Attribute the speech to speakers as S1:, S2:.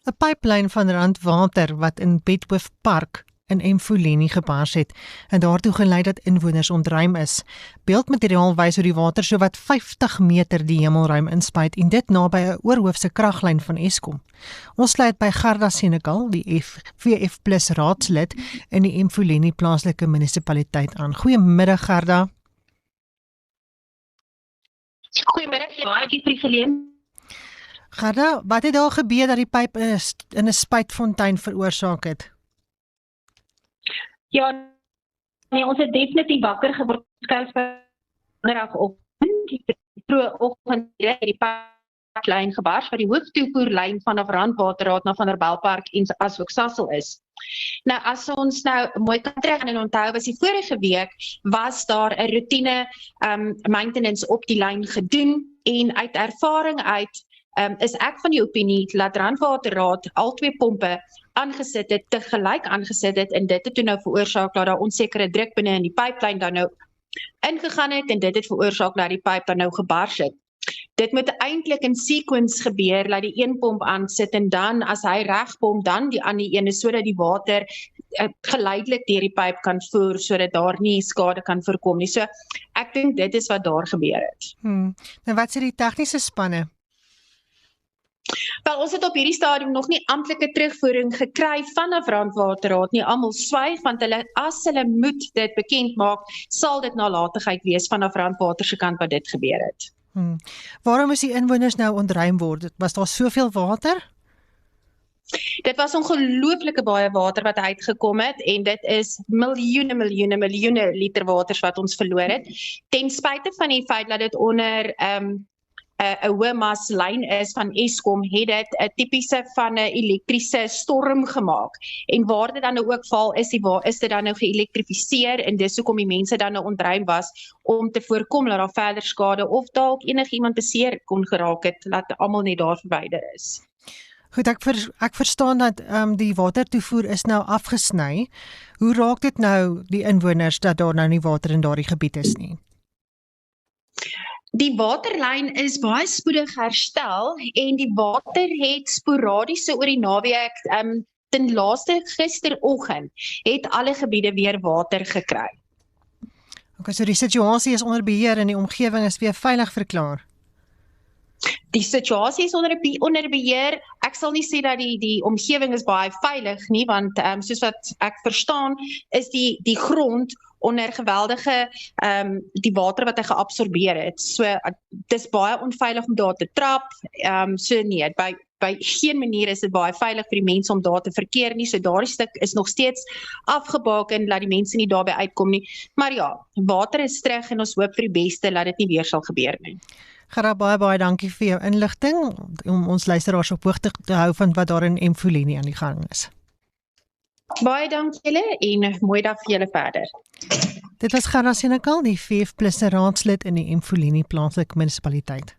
S1: 'n pyplyn van Randwater wat in Bedhoof Park in Emfuleni gebars het en daartoe gelei dat inwoners ontruim is. Beeldmateriaal wys hoe die water sowat 50 meter die hemelruim inspuit en dit naby 'n oorhoofse kraglyn van Eskom. Ons sluit by Gerda Senekal, die VF+ raadslid in die Emfuleni plaaslike munisipaliteit aan. Goeiemiddag Gerda.
S2: Goeiemiddag, baie vir die geleentheid.
S1: Gerda, wat het daar gebeur dat die pyp in 'n spuitfontein veroorsaak het?
S2: Ja, nee, ons het definitief wakker geword vanmiddagoggend. Die vroeë oggend het die pyplyn gebars wat die hooftoevoerlyn vanaf Randwaterraad na Vanderbijlpark en asook Sasol is. Nou as ons nou mooi kan terug en onthou, was die vorige week was daar 'n routine maintenance op die lyn gedoen en uit ervaring uit is ek van die opinie dat Randwaterraad al twee pompe aangesit het, tegelyk aangesit het en dit het toe nou veroorsaak dat daar onsekere druk binne in die pyplyn dan nou ingegaan het en dit het veroorsaak dat die pyp dan nou gebars het. Dit moet eintlik in sequence gebeur, dat die een pomp aansit en dan as hy reg pomp dan die ander een sodat die water geleidelik deur die pyp kan voer sodat daar nie skade kan voorkom nie. So ek dink dit is wat daar gebeur het.
S1: Nou wat sê die tegniese spanne?
S2: Wel, ons het op hierdie stadium nog nie amptelike terugvoering gekry vanaf Randwaterraad nie. Almal swyg want as hulle moet dit bekend maak, sal dit nalatigheid wees vanaf Randwater se kant wat dit gebeur het.
S1: Waarom is die inwoners nou ontruim word? Was daar soveel water?
S2: Dit was ongelooflike baie water wat uitgekom het en dit is miljoene liter waters wat ons verloor het. Ten spyte van die feit dat dit onder 'n hoë mas lyn is van Eskom, het dit 'n tipiese van 'n elektriese storm gemaak. En waar dit dan nou ook val, is dit dan nou geelektrifiseer en dis hoekom die mense dan nou ontruim was om te voorkom dat daar verder skade of dalk enigiemand beseer kon geraak het, dat almal net daar verwyder is.
S1: Goed, ek verstaan dat die watertoevoer is nou afgesny. Hoe raak dit nou die inwoners dat daar nou nie water in daardie gebied is nie?
S2: Die waterlyn is baie spoedig herstel en die water het sporadiese oor die naweek, ten laaste gisteroggend, het alle gebiede weer water gekry.
S1: Okay, so die situasie is onder beheer en die omgewing is weer veilig verklaar?
S2: Die situasie is onder beheer. Ek sal nie sê dat die omgewing is baie veilig nie, want soos wat ek verstaan, is die grond onder geweldige die water wat hy geabsorbeer het. So dis baie onveilig om daar te trap. So nee, by geen manier is dit baie veilig vir die mense om daar te verkeer nie. So daardie stuk is nog steeds afgebaken en laat die mense nie daarby uitkom nie. Maar ja, water is terug en ons hoop vir die beste dat dit nie weer sal gebeur nie.
S1: Gerda, baie dankie vir jou inligting om ons luisteraars op hoogte te hou van wat daar in Emfuleni aan die gang is.
S2: Baie dankie julle en mooi dag vir julle verder.
S1: Dit was Gerda Senekal, die VF+ raadslid in die Emfuleni plaaslike munisipaliteit.